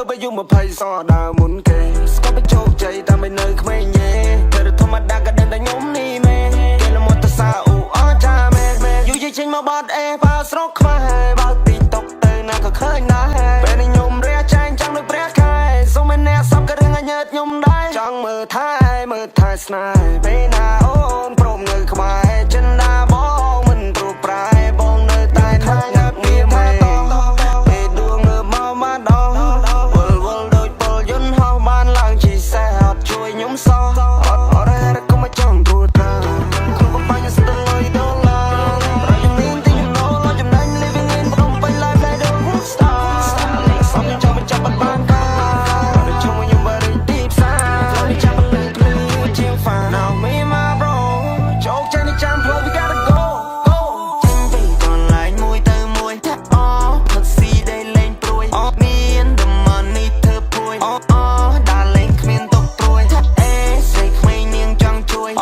ไปยุ่งมาไพ่ซอดาหมุนเกสก็ไปโชคใจแต่ไม่เนยไม่เย่เธอธรรมดาก็เดินแต่ยมนี่แม่เกลมอเตอร์ซาอูอ้อจ้าแม่อยู่ยิ่งชิงมาบอดพาสโรคมาบาตีตกเตยน่าก็เคยนะเป็นยมเรียใจจังด้วยเปรี้ยใครส่งมันแน่ซับก็เรื่องเงินยมได้จังมือท้ายสนายไปหน้าโอนพรมเงยขมายจนดาบองมันตรูปลายบองเนยตายทางงับมีไม่ไปดวงเงยมาดองวลโดยปลยุนห้องบ้านหลังชีแซ่บช่วยยมซออะไรก็มาจ้องดูตาครูปัญญาสุดเลยโดนลาเรายังนิ่งที่ยังโน้เราจำได้ living in พร้อมไปไลฟ์เลยเดิน rockstar ซ้ำยังจำมันจับบ้านกันเราชมยังบริดีบซ่าเราไม่จำมันเลยNow me and my bro โชคใจในจำเพราะ we gotta go จริงไปก่อนไลน์มวยเติมมวยอ๋อพักซีได้เล่นปรวยมีอันเดมันนี่เธอป่วยด่าเล่นเมียนตกปรวยใส่ไม่เนียงจังช่วย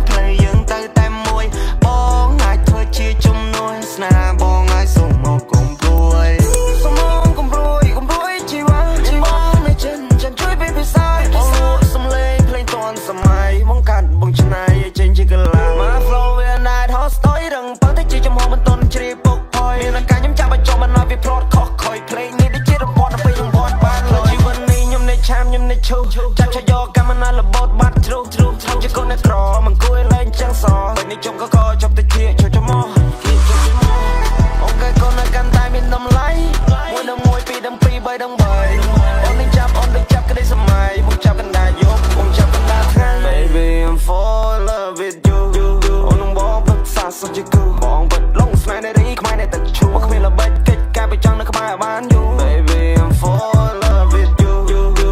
เพลย์ยังเติมแต่มวยบองไอ้เธอชี้จุ่มนวยสนาบองไอ้ส่งมองกลมปรวยสมองกลมปรวยชีวะในฉันช่วยไปพิซซ่าสำเร็จเพลงตอนสมัยมองกันบงชนายเจนจิกลามาโฟล์เวียนายทอสตอยดังเปิดที่จีจมูกมันต้นชรีปกพอยมีนักการย้ำจับไปจอมันน้อยไปพลอดคอคอยเพลงนี้ได้เจ็ดรอบไปยังบอดบ้านเลยชีวันนี้ยมในแชมป์ยมในชูจับชายกันมันน่าระบดบัดทรูจะคนในกรอมันกุยเล่นจังซอไปในจงก็จบแต่เที่ยโชว์จมูกโอเคคนในกันตายมีน้ำไหลมวยดังมวยปีดังปีใบดังใบออนได้จับก็ได้สมัยมึงจับกันได้ยกมึงจับกันได้แทน Baby I'm fall in love with you โอ้น้องบอกพักษาสุดจะกูมองเปิดลงสมัยในรีขมายในตึกชูว่าเขาไม่ระเบิดกิจการไปจังในขมายบ้านอยู่ Baby I'm fall in love with you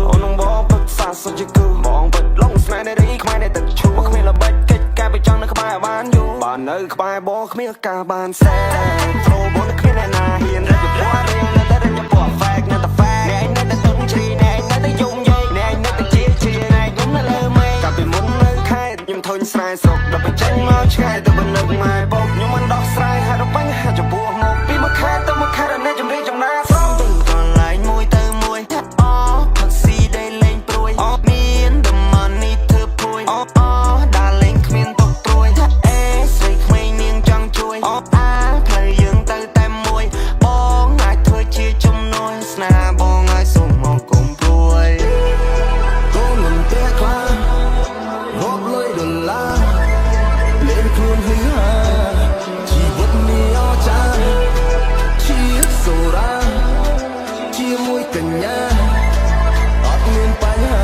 โอ้น้องบอกพักษาสุดจะกูมองเปิดลงสมัยในรีขมายในตึกชูว่าเขาไม่ระเบิดกิจการไปจังในขมายบ้านอยู่บ้านเนยขมายบอกเขาไม่กล้าบ้านแซ่โฟล์บนเขาไม่นาเฮียนแล้วจะปวดเรียงแล้วแต่เรื่องจะปวดแฟกนั่นแต่แฟกแน่แต่ต้นชีแน่แต่ยุ่งเย่แน่แต่เจี๊ยชีแน่ยุ่งนั่นเลยไหมกับไปมุนเลยใครยิ่งทนสายศกดับไปใจมาใช่แต่บนนึกไม่บอกยิ่งมันดอกสายหาดอกปังหาจะบวกหมกปีมาแค่ต้องมาแค่แต่แน่จำได้จำได้ซ้ำตื่นก่อนไลน์มวยเติมมวยพักซีได้เล่นปรวยมีอันเดมันนี่เธอป่วยด่าเล่นเมียนตกปรวยใส่ไม่เนียงจังช่วยเพลย์ยังเติมแต่มวยบองไอ้เธอชี้จุ่มนวยสนาบองไอ้ส่งมองกลมปรวยก็เงินเตี้ยคลางบเลยดอลลาร์เล่นครูนให้หาชีวิตนี้อ้อจ้าชีวิตโซราชีมวยกันยาตัดเงินไปหา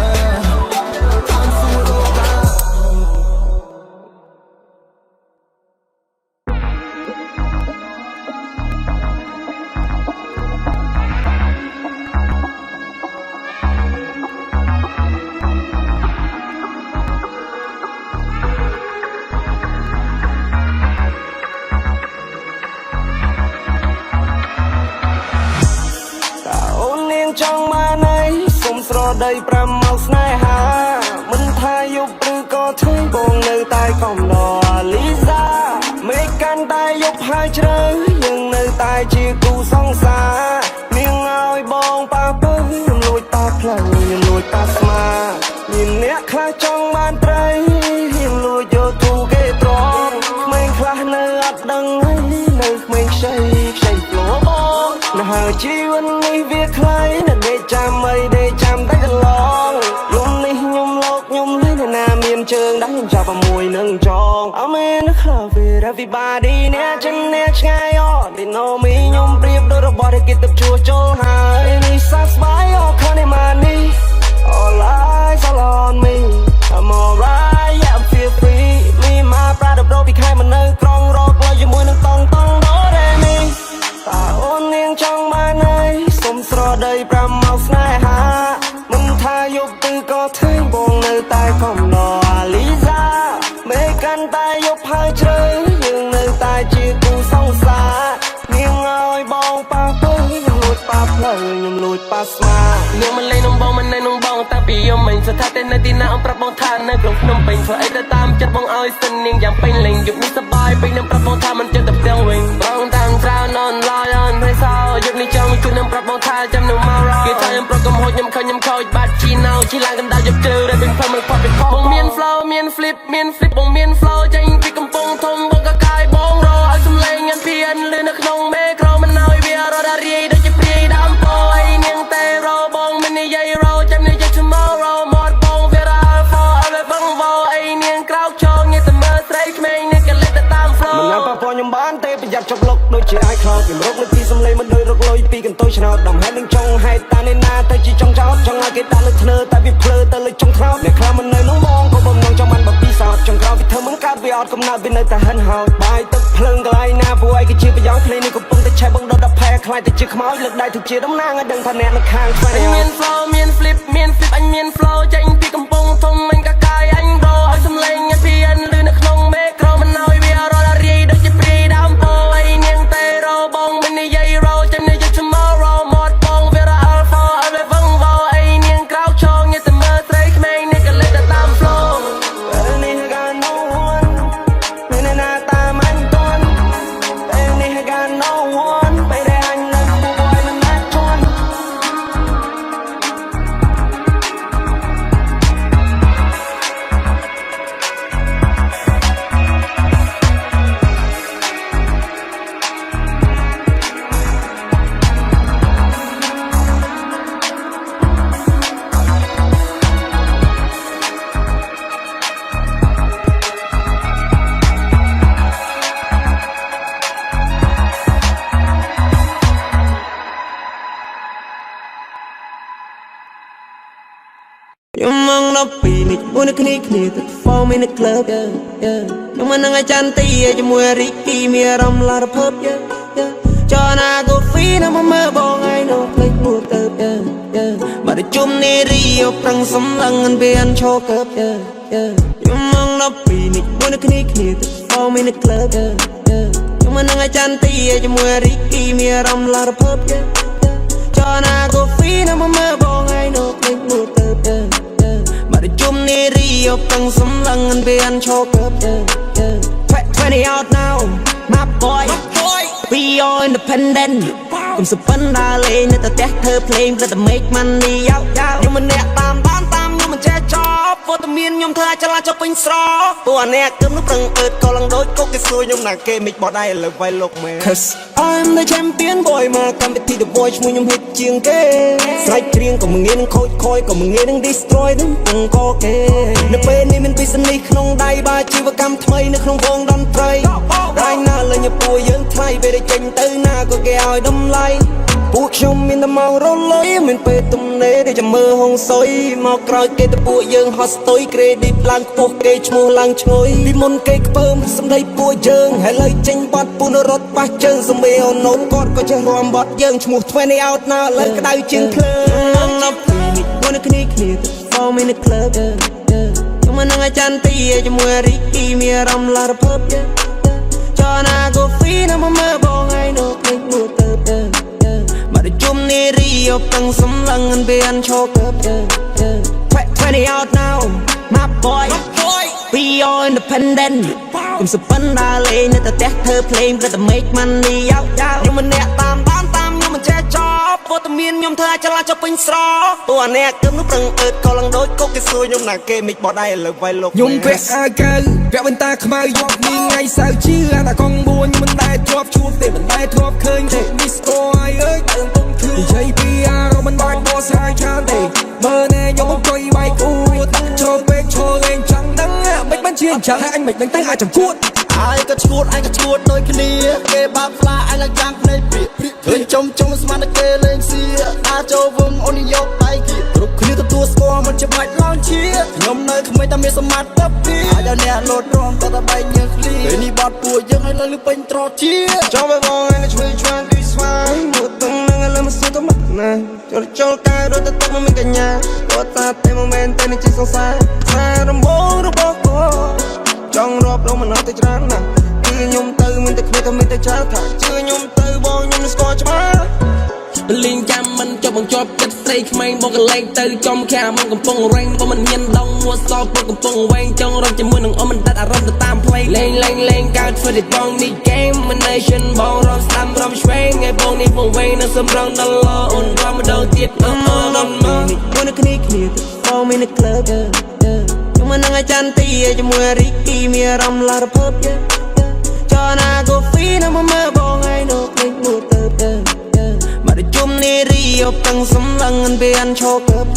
ทางสู้โลกาจังมาในสมสรได้ประมาสนายหามันทายยุบหรือก็ถึงบงในใต้คอมดอลิซาไม่กันตายยุบหายเฉยยังในใต้จีกูสองสาเมียงเอาบองปาเปิ้ลยังลอยตาเพลงยังลอยตาสมายินเนี้ยคลาจังบ้านไตรยังลอยโยตูเกตรองไม่คลาในอัดดังให้ในไม่ใช่กลัวบองน่าชีวันนี้เวียใครน่ะได้จำไม่ได้จำได้กันลองยมนี่ยมโลกยมเลยน่ะนาเมียนเชิงได้ยังจับมวยนึ่งจองเอาเมนคลาเวร everybody เนี่ยฉันเนี่ยช่างยอดได้โนมียมเปรียบโดยระบอดให้กินตับชัวโจหายนี่สักสบายออกข้างในมานี่ all eyes all on me I'm alright yeah I'm feel free มีมาปลาดับโดพี่ใครมันเนยกรองรอกเลยอยู่มวยนึ่งต้องโดเรมีตาโอนเนียงจังมาในสมสรได้ประมาสนายหามันทายกตือก็ถึงบงในใต้คอมดอลิซาไม่กันตายยกหายเฉยยังในใต้จีกูสองสาเนียงเอาบองปาเปิ้ลยังลุดปาเพลยังลุดปาสมายังมันเลยน้องบองมันในน้องบองแต่ปียมมันสถานแต่ในที่น่าเอาประบองทานในกลุ่มขนมเป็นเพื่อไอ้แต่ตามจัดบองเอาเส้นเนียงอย่างเป็นเล่งหยุดนี้สบายไปน้ำประบองทานมันจะดับเตียวเวงบองทางเท้านอนลอยให้เศร้าหยุดนี้จังมันคือน้ำประบองทานจำหนูมารอกีตาร์ยังประก flip មាន flip បងមាន flow ចេញពីកំពង់ធំបងក៏កាយបងរកឲ្យសំឡេងញ៉ាំភៀនលឺនៅក្នុងមេក្រូមិនឲ្យវារត់រាយដូចជាព្រាយដើមពោអីនាងតែរបងមិននិយាយរចាំនិយាយ tomorrow មកបងវារ៉ា for ឲ្យបងវអីនាងក្រោកឈរងាយតែមើលស្រីក្មេងនេះក៏លេបទៅតាម flow មិនណាប៉ះពាល់ខ្ញុំបានទេប្រយ័ត្នចុកលុកដូចជាអាចខ្លោចខ្ញុំរកលើពីសំឡេងមិនដូចរកលុយពីកន្ទុយឆ្នោតដំហែនឹងចង់ហេតុតានេះណាទៅជាចង់ចោតចង់ឲ្យគេដាក់លើធ្នើតែវាភ្លើទៅលើចុងថ្នោតអ្នកខ្លះមិននៅនោះមងក៏បំណងចង់បានបពីសោតចង់ក្រោយវាធ្វើមិនកើតវាអត់កំណត់វានៅតែហិនហោចបាយទឹកភ្លើងកន្លែងណាព្រោះឯងគឺជាប្រយោជន៍ភ្លេងនេះកំពុងតែឆេះបងដុតដល់ផែខ្លាចតែជាខ្មោចលើកដៃទៅជាតំណាងឲ្យដឹងថាអ្នកនៅខាងឆ្វេងមាន flow មាន flip អញមាន flow ចេញពីកំពង់ធំមិនក៏កាយអញរឲ្យសំឡេងញ៉ាំភៀនលឺនៅក្នុងមេក្រូមិនឲ្យវារត់រាយដូចជាព្រាយដើមពោអីនាងតែរបងមិននិយាយរចាំនិយាយ tomorrow មកបងវារ៉ា alpha ឲ្យបងវអីនាងក្រោកឈរងាយតែមើលស្រីក្មេងនេះក៏លេបទៅតាម flow នេះក៏ no one មានណាតាមអញតន់នេះក៏ no one ពេលដែលអញនៅពួកឲ្យមិនណាជន់ ខ្ញុំមកដល់ពីនេះមួយនៅគ្នាទៅ form in the club yeah ខ្ញុំមិននឹងអាចារ្យទីជាមួយរីគីមានអារម្មណ៍ឡារភើប yeah ចណាកូហ្វីនៅមកមើលបងឯងនៅផ្លេចមួយទៅ yeah មកទៅជុំនេះរីអូប្រឹងសំឡឹងវាអនឈរកើប yeah ខ្ញុំមកដល់ពីនេះមួយនៅគ្នាទៅ form in the club yeah ខ្ញុំមិននឹងអាចារ្យទីជាមួយរីគីមានអារម្មណ៍ឡារភើប yeah ចណាកូហ្វីនៅមកមើលបងឯងនៅផ្លេចមួយទៅ yeah ជុំនេះរីអូប្រឹងសំឡឹងវាអនឈរកើប 20 out now my boy we all independent កុំសពិនដើរលេងនៅតែផ្ទះធ្វើភ្លេងព្រឹកតែ make money យោខ្ញុំមិនអ្នកតាមបានតាមខ្ញុំមិនចេះចប់វត្តមានខ្ញុំធ្វើឲ្យឆ្លាតចុះពេញស្រពួកអ្នកគឹមនោះប្រឹងអើតក៏ឡើងដូចគុកគេសួរខ្ញុំណាគេមិនបោះដៃឥឡូវវាយលោកមែន Cause I'm the champion boy មកកម្មវិធី The Voice ឈ្មោះខ្ញុំហិតជាងគេស្រែកច្រៀងក៏មិនងាយនឹងខូចខយក៏មិនងាយនឹង destroy នឹងអង្គគេនៅពេលនេះមាន business ក្នុងដៃបើជីវកម្មថ្មីនៅក្នុងវងតន្ត្រីរាយណាលេងពួកយើងថ្លៃពេលចេញទៅណាក៏គេឲ្យតម្លៃពួកខ្ញុំមានតែមករលុយមានពេលទំនេរដែលចាំមើលហងសុយមកក្រោយគេទៅពួកយើងហត់ស្ទុយ credit ឡើងខ្ពស់គេឈ្មោះឡើងឈ្ងុយពីមុនគេខ្ពើមសម្ដីពួកយើងហើយលើចេញបាត់ពុនរត់ប៉ះជើងសម្បេអូនូនគាត់ក៏ចេះរាំបាត់យើងឈ្មោះ20 out ណាលើក្តៅជាងភ្លើងដល់ពីនេះមួយនៅគ្នាទៅ form in the club ខ្ញុំមិននឹងអាចារ្យទីជាមួយរីគីមានអារម្មណ៍ឡារភើប ចណាកូហ្វីនៅមកមើលបងឯងនៅផ្លេចមួយទៅ មកទៅជុំនេះរីអូប្រឹងសំឡឹងវាអនឈរកើប 20 out now my boy we all independent កុំសពិនដើរលេងនៅតែផ្ទះធ្វើភ្លេងព្រឹកតែ make money យោខ្ញុំមិនអ្នកតាមបានតាមខ្ញុំមិនចេះចប់វត្តមានខ្ញុំធ្វើឲ្យឆ្លាតចុះពេញស្រពួកអ្នកគឹមនោះប្រឹងអើតក៏ឡើងដូចគុកគេសួរខ្ញុំណាគេមិនបោះដៃឥឡូវវាយលោកខ្ញុំពាក់អាវកៅពាក់វ៉ែនតាខ្មៅយកនេះថ្ងៃសៅរ៍ជឿអាកង4ខ្ញុំមិនដែលធ្លាប់ជួបទេមិនដែលធ្លាប់ឃើញទេ Miss Boy អើយតែពុំឃើញនិយាយពីអារម្មណ៍មិនបាច់បោះស្រាយច្រើនទេមើលណែខ្ញុំអង្គុយវាយគួតចូលពេកចូលលេងchẳngដឹងមិនបានជាអញ្ចឹងអញមិនដឹងទៅអាចចំគួតអាយក៏ឈួតអញក៏ឈួតដូចគ្នាគេបាក់ផ្លាអញឡើងយ៉ាងភ្នែកព្រាកឃើញចំស្មានតែគេលេងសៀអាចូលវងអូនយកដៃគៀគ្រប់គ្នាទទួលស្គាល់មិនច្បាច់ឡងជាខ្ញុំនៅក្មេងតែមានសមត្ថភាពអាចដល់អ្នកលោតរំតតែបែកញើសឃ្លីពេលនេះបាត់ពួកយើងឲ្យលើពេញត្រជាចង់ไปបងឯងជួយឆ្វានពីស្វាយមកទឹកនឹងឥឡូវមកសួរទៅមកណាចូលកាយរត់ទៅទឹកមកមានកញ្ញាគាត់ថាតែមួយមែនតែនឹងជាសង្សារសាររំបងរបស់គាត់ចង់រាប់រងមិនអត់ទៅច្រើនណាស់គឺខ្ញុំទៅមានតែគ្នាទៅមានតែច្រើនថាជឿខ្ញុំទៅបងខ្ញុំស្គាល់ច្បាស់បលីងចាំមិនចុះបង្ជាប់ចិត្តស្រីក្មេងបងកលែងទៅចំខាមកកំពុងរែងបងមិនមានដងមួសោពុកកំពុងវែងចង់រំជាមួយនឹងអមមិនដាច់អារម្មណ៍ទៅតាមផ្លេងលេងកើតធ្វើតែបងនេះ game មិន nation បងរំស្ដាំរំឆ្វេងឲ្យបងនេះបងវែងនៅសំរងដល់ឡអូនរំម្ដងទៀតដល់មកមួយនៅគ្នា form in the club ខ្ញុំមិន mà nâng ai chăn tì cho mùa Ricky mìa râm là rập hớp cho na go phí nó mà mơ bỏ ngay nốt lên mùa tớp mà để chung ni ri ốc tăng sấm lăng anh về ăn cho cớp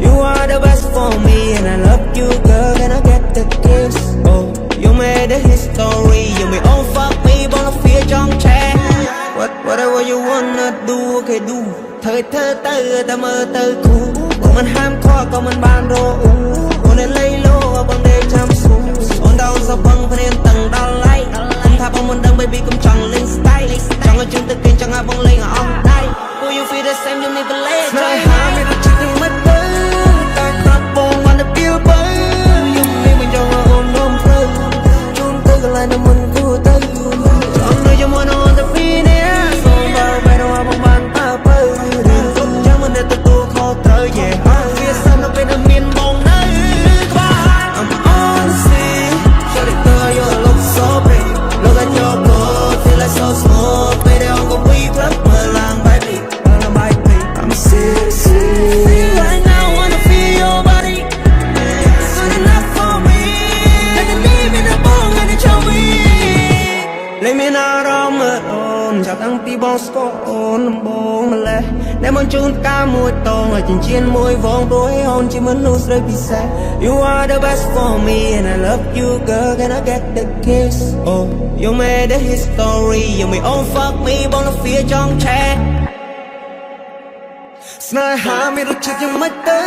You are the best for me and I love you girl, can I get the kiss? Oh, you made the history, you may own fuck me, but no fear trong trẻ. Whatever you wanna do, okay do. Thời thơ tơ ta mơ tơ cũ, bọn mình ham khoa còn mình ban đồ ú. Bọn nên lấy lô ở bằng đêm chăm xuống. Ôn đau sao băng phải nên tầng đau lấy. Không thà bọn mình đang baby cũng chẳng lên style. Chẳng ở chân tự kinh chẳng ai băng lên ở ông đây. Will you feel the same, you never let go. Hai mươi chiếc nhưng mất tới. Ta khắp bông mà nó biêu bấy. Dùng đi mình cho họ ôm ôm thơ. Chúng tôi gần lại nằm mình của tay. Chọn nơi cho mùa nó ôn tập đi nè. Xong bao bài đâu à bông bàn ta bơi. Đường tốt chẳng mình để tôi tu khó trở về. Phía sau nó bên ở miền bông nơi. I'm on the sea. Cho để tơ yo look so pretty. Look at your boat, feel like so small. Baby, I'm gonna be club mơ làng baby. I'm serious. Right now, I wanna feel your body. It's good enough for me. Let the name in the bone and it's your me. Lấy mình ở đó mơ ôn, chào tăng tí bóng score ôn, bố mà lệ. Để mong chúng ta mùi tông, ở trên chiến mùi vòng đôi hôn, chỉ muốn lose rơi bị xa. You are the best for me and I love you girl, can I get the kiss? Oh, you made the history, you may own fuck me, bóng nó phía trong trẻ. Snai ha mi rút chặt nhưng mất tới.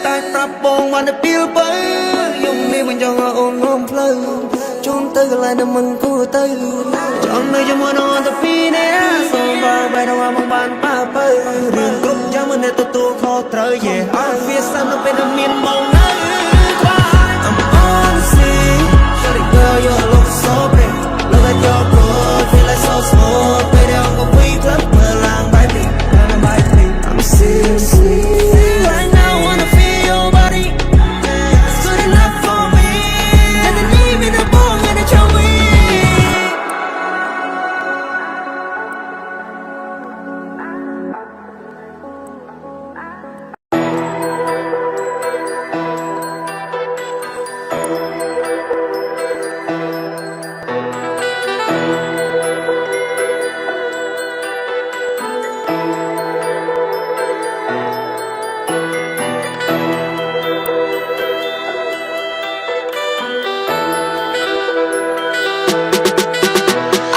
Tai prap bông mà nó biêu bấy. Dùng đi mình cho họ ôm ôm plơ. Chúng tôi gần lại nằm mình của tay. Chọn nơi cho mùa nó tập phi nè. Xong bao bài đâu à mong bàn ta bơi. Đường cúp chẳng mình để tôi tu khó trở về. Phía sau nó bên ở miền bông nơi. I'm on the sea. Shawty girl, you look so pretty. Look at your boat, feel like so small. Baby, I'm gonna be club mơ làng baby. I'm serious. Right now, I wanna feel your body. It's good enough for me. Let the name in the bone and it's your me.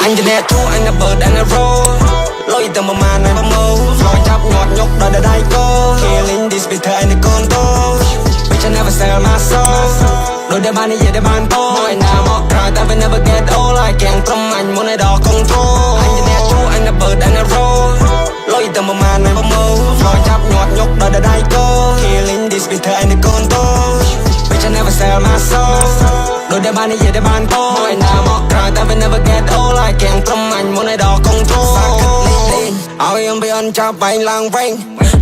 Anh cho nè thu anh là bờ đang là roll. Lối tầm mà màn này bấm mâu. Rồi chắp ngọt nhóc đòi đòi đai cô. Killing this bitch thời anh là con tô. Bitch I never sell my soul. Đôi đêm ban đi về đêm ban tô. Mỗi nào mọc ra cry តែ we never get old ហើយកៀងព្រមអញមុនឲ្យដល់ control អញជាអ្នកជួអញនៅបើដៃនៅ roll លុយតែមួយម៉ានមិនប្រមូល flow ចាប់ញាត់ញុកដល់ដៃកោ killing this beat ធ្វើអញនៅ control bitch I never sell my soul ដូចតែបាននិយាយតែបានពោឯណាមកក្រោយតែ we never get old ហើយកៀងព្រមអញមុនឲ្យដល់ control សាគិតលេងលេងឲ្យខ្ញុំវាអន់ចាប់បែងឡើងវិញ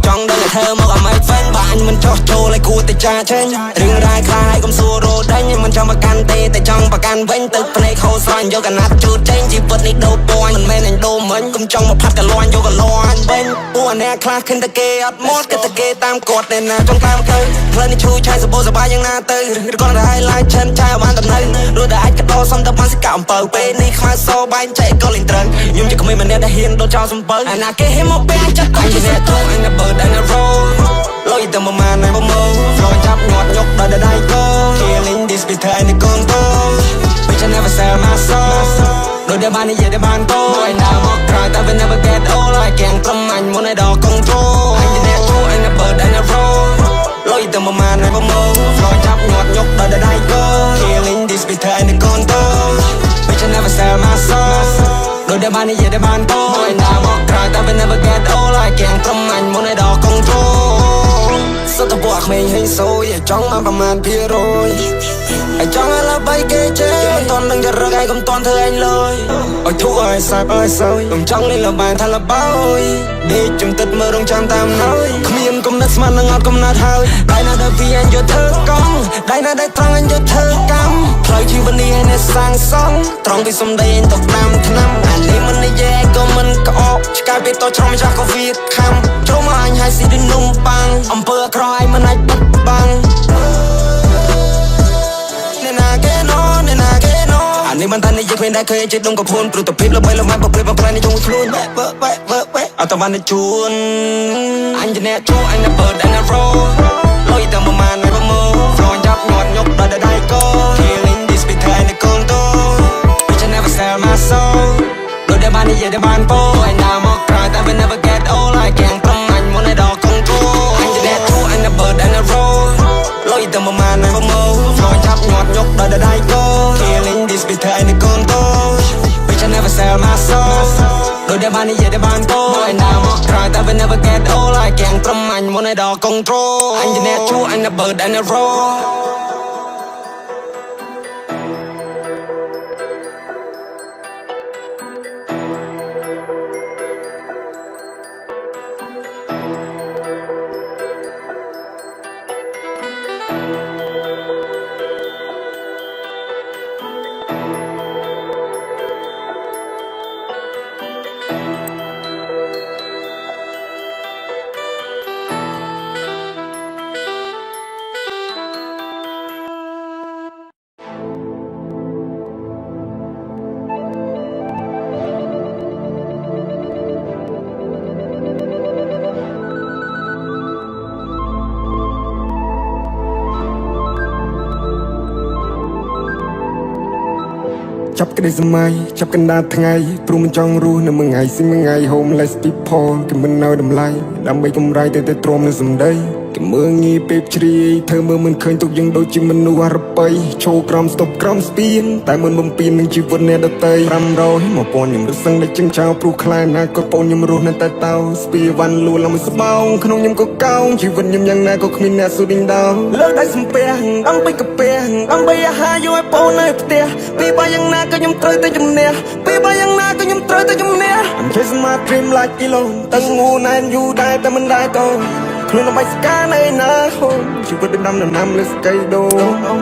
ចង់ដឹងឲ្យធ្វើមកឲ្យមិនហ្វេនបើអញមិនចោះចូលឲ្យគួរតែចាចេញរឿងរ៉ាវខ្លះឲ្យកុំសួររត់ដេញមិនចង់ប្រកាន់ទេតែចង់ប្រកាន់វិញទៅភ្នែកខោស្រឡាញ់យកកណាត់ជូតចេញជីវិតនេះដូរពណ៌មិនមែនអញដូរមិញកុំចង់មកផាត់កលាន់យកកលាន់វិញពួកអាអ្នកខ្លះខិនតែគេអត់មកគិតតែគេតាមគាត់តែណាចង់តាមទៅផ្លូវនេះឈូឆាយសបោសបាយយ៉ាងណាទៅឬក៏តែ highlight ឆិនឆាយបានតំណៅរួចតែអាចកដោសំទៅបានសិកាអំពើពេលនេះខ្មៅសបែងចែកក៏លេងត្រឹងខ្ញុំជាក្មេងម្នាក់ដែលហ៊ានដូរចោលសំពើអាណាគេហេមកពេលអញចិត្តអញជាអ្នកទូអញនៅបើដៃនៅ roll លុយតែមួយម៉ានមិនប្រមូល flow ចាប់ញាត់ញុកដល់ដៃកោ killing this beat ធ្វើអញនៅ control bitch I never sell my soul ដូចតែបាននិយាយតែបានពោឯណាមកក្រោយតែ we never get old ហើយកៀងព្រមអញមុនឲ្យដល់ control អញជាអ្នកជួអញនៅបើដៃនៅ roll លុយតែមួយម៉ានមិនប្រមូល flow ចាប់ញាត់ញុកដល់ដៃកោ killing this beat ធ្វើអញនៅ control bitch I never sell my soul ដូចតែបាននិយាយតែបានពោឯណាមកក្រោយតែ we never get old ហើយកៀងព្រមអញមុនឲ្យដល់ control សុទ្ធតែពួកក្មេងហេងសូយចង់បានប្រមាណភាគរយឲ្យចង់ឲ្យលើបីគេជេមិនតន់នឹងจะរកឯងកុំតន់ធ្វើឯងលើយឲ្យធូរឲ្យសាប់ឲ្យសើយកុំចង់លេងលបានថាលបយដេកជំតិតមើលរងចាំតាមហើយគ្មានគំនិតស្មាននឹងអត់កំណត់ហើយដៃណាដែលពីអញយកធ្វើកង់ដៃណាដែលត្រង់អញយកធ្វើកម្មផ្លូវជីវិតនេះឲ្យអ្នកសាងសង់ត្រង់ពីសំដីអញទៅតាមឆ្នាំអានេះមិននិយាយក៏មិនក្អកឆ្កែពេលតច្រំចាស់ក៏វាខំចូលមកអញឲ្យស៊ីដូចនំប៉័ងអំពើអាក្រក់ឯងមិនអាចបិទបាំងអានេះមិនតាន់និយាយគ្មានតែឃើញចិត្តដុំកពួនព្រោះតែភាពល្បីល្បាញបើព្រៀបមកផ្លែនេះជុំខ្លួនបែអត់តបានជួនអញជាអ្នកជួអញនៅបើដៃនៅ roll លុយតែមួយម៉ានមិនប្រមូល flow ចាប់ញាត់ញុកដល់ដៃកោ killing this beat ធ្វើអញនៅ control bitch I never sell my soul ដូចតែបាននិយាយតែបានពោឯណាមកក្រោយតែ we never get old ហើយកៀងព្រមអញមុនឲ្យដល់ control អញជាអ្នកជួអញនៅបើដៃនៅ roll លុយតែមួយម៉ានមិនប្រមូល flow ចាប់ញាត់ញុកដល់ដៃកោ killing this beat ធ្វើអញនៅ control bitch I never sell my soul ដូចតែបាននិយាយតែបានពោឯណាមកក្រោយតែ we never get old ហើយកៀងព្រមអញមុនឲ្យដល់ control អញជាអ្នកជួអញនៅបើដៃនៅ rollចាប់ក្តីសម័យចាប់កណ្ដាលថ្ងៃព្រោះមិនចង់រស់នៅមួយថ្ងៃស៊ីមួយថ្ងៃ homeless people គេមិននៅតម្លៃដើម្បីកម្រៃតែទ្រាំនឹងសម្ដីគេមើងងាយពេលជ្រាយធ្វើមើលមិនឃើញទុកយើងដូចជាមនុស្សអរបៃឈោក្រំស្ទប់ក្រំស្ពានតែមិនបំពេញនឹងជីវិតអ្នកដទៃ500 1000ខ្ញុំរឹសសឹងដែលចិញ្ចៅព្រោះខ្លាចណាក៏បងខ្ញុំរស់នៅតែតោស្ពាវ៉ាន់លួឡើងមិនស្បោងក្នុងខ្ញុំក៏កោងជីវិតខ្ញុំយ៉ាងណាក៏គ្មានអ្នកស៊ូដេញដោលើកដៃសំពះដើម្បីកាពះដើម្បីអាហារយកឲ្យបងនៅផ្ទះពីបើយ៉ាងណាក៏ខ្ញុំត្រូវតែជំនះពីបើយ៉ាងណាក៏ខ្ញុំត្រូវតែជំនះ I'm chasing my dream like alone តែស្ងួរណែនយូរដែរតែមិនដែរតខ្លួនល្បៃស្កានៅណាហូមជីវិតដំណាំលើស្កៃដូ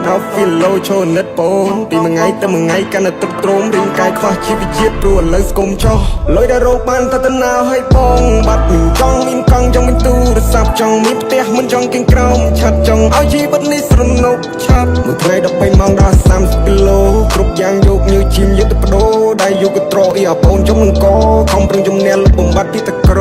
Now feel low ឈរនិតពងពីមួយថ្ងៃទៅមួយថ្ងៃកាន់តែទឹកទ្រោមរាងកាយខ្វះជីវជាតិព្រោះឥឡូវស្គមចោះលុយដែលរកបានតែទៅណាឲ្យបងបាត់មិនចង់មានកង់ចង់មានទូរស័ព្ទចង់មានផ្ទះមិនចង់គៀងក្រោមឆាត់ចង់ឲ្យជីវិតនេះស្រនុកឆាប់មួយថ្ងៃ13ម៉ោងដល់30គីឡូគ្រប់យ៉ាងយកញើជិមយកទៅបដូរដៃយកទៅត្រអ៊ីអាបងចំនឹងកខំប្រឹងជំនះលុបបំបត្តិពីតក្រ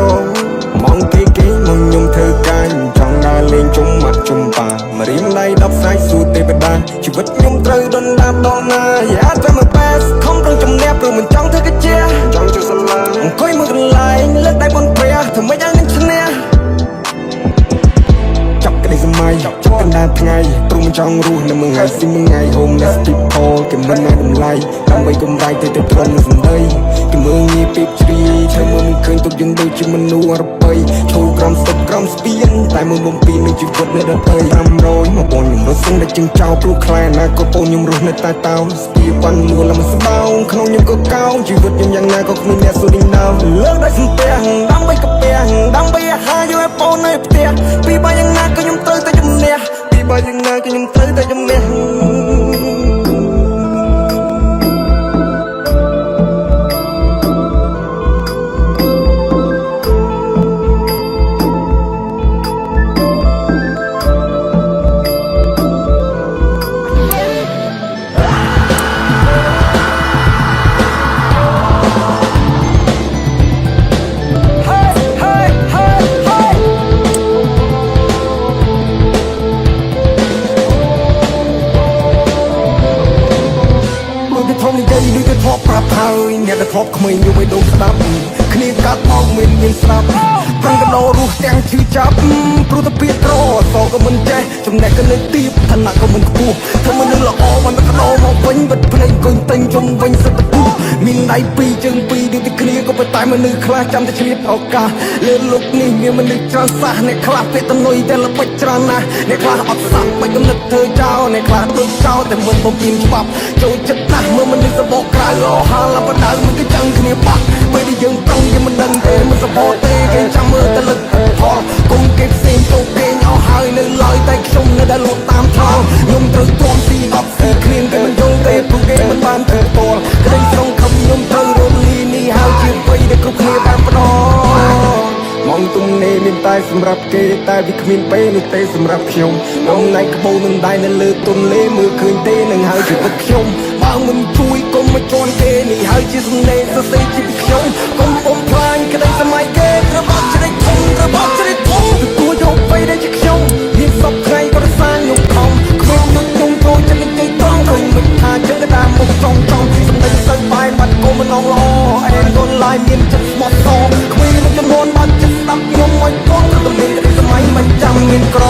ម៉ងគេមកខ្ញុំធ្វើការចង់ដើរលេងជុំមាត់ជុំបាមករៀមដៃ10សាយសួរទេវតាជីវិតខ្ញុំត្រូវដុនដាបដល់ណា Yeah try my best ខំប្រឹងជំនះព្រោះមិនចង់ធ្វើកាជាចង់ជួយសាឡាអង្គុយមើលកន្លែងលើកដៃបនព្រះធ្វើមិនយ៉ាងនឹងឈ្នះចាប់ក្តីសម័យចាប់កណ្ដាល ថ្ងៃព្រមចង់រស់នៅមួយថ្ងៃស៊ីមួយថ្ងៃហូមនៅស្ទីផលគេមិនឲ្យតម្លៃដើម្បីកម្រៃទៅត្រង់នឹងសម្ដីគេមើងងាយពេកជ្រីធ្វើមើលមិនឃើញទុកយើងដូចជាមនុស្សអរបីឈោក្រំស្ទុកក្រំស្ពានតែមើលបំពីនឹងជីវិតនៅដទៃ500មកបងខ្ញុំរត់សឹងតែជឹងចោលព្រោះខ្លាចណាក៏បងខ្ញុំរស់នៅតែតោស្ពាប៉ាន់មួលមិនស្បោងក្នុងខ្ញុំក៏កោជីវិតខ្ញុំយ៉ាងណាក៏គ្មានអ្នកសួរដេញដោលើកដោយសំពះដើម្បីកាពះដើម្បីអាហារយកឲ្យបងនៅផ្ទះពីបើយ៉ាងណាក៏ខ្ញុំត្រូវតែជំនះពីបើយ៉ាងណាក៏ខ្ញុំត្រូវតែជំនះប្រាប់ហើយអ្នកដែលធ្លាប់ក្មេងយកឲ្យដូរស្ដាប់គ្នាកាត់មកមានស្ដាប់ប្រឹងកដោរស់ទាំងឈឺចាប់ព្រោះតែពីក្រសក៏មិនចេះចំណេះក៏នៅទៀបឋានៈក៏មិនខ្ពស់ធ្វើមនុស្សល្អមិនទៅកដោមកវិញបិទភ្នែកអង្គុយតែងជុំវិញសិតទៅពុះមានដៃពីរជើងពីរដូចតែគ្នាក៏ប៉ុន្តែមនុស្សខ្លះចាំតែឆ្លៀតឱកាសលើលោកនេះមានមនុស្សច្រើនសះអ្នកខ្លះពេកតនុយតែល្បិចច្រើនណាស់អ្នកខ្លះអត់សះបាច់កំណត់ធ្វើចោលអ្នកខ្លះដូចចោលតែមិនបំពេញច្បាប់ចូលចិត្តណាស់មើលមនុស្សសបកក្រៅអស់ហាលបដៅមិនគឺចឹងគ្នាបាក់ពេលដែលយើងប្រឹងយើងមិនដឹងទេមិនសបកទេគេចាំមើលតែលឹកផលកុំគេផ្សេងទៅគេអស់ហើយនៅឡើយតែខ្ញុំនៅតែលក់តាមថងខ្ញុំត្រូវទ្រាំស៊ីអត់ស៊ីគ្មានគេមិនយល់ទេព្រោះគេមិនបានធ្វើតលក្តីស្រងខំខ្ញុំត្រូវរលីនេះហើយជាអ្វីដែលគ្រប់គ្នាបានផ្ដោមកទំនេរមានតែសម្រាប់គេតែវាគ្មានពេលនោះទេសម្រាប់ខ្ញុំអំណៃក្បូននឹងដៃនៅលើទន្លេមើលឃើញទេនឹងហើយជីវិតខ្ញុំបើមិនជួយកុំមកជន់គេនេះហើយជាសំណេរសរសេរជីវិតខ្ញុំកុំបំផ្លាញក្តីសម័យគេរបស់ជ្រេចធំរបស់ជ្រេចធំទទួលយកពេលដែលជាខ្ញុំមានសពថ្ងៃក៏រសាខ្ញុំខំគ្មានដូចខ្ញុំចូលចិត្តនិយាយត្រង់ឃើញមិនថាចឹងក៏តាមមុខចង់សំដីសើបាយបាត់កុំមិនងល្អអេកូនឡាយមានចិត្តស្មោះសរគ្មានចំនួនបាត់ចិត្តស្ដាប់ខ្ញុំមកកូនក៏មានក្តីសម័យមិនចាំមានក្រ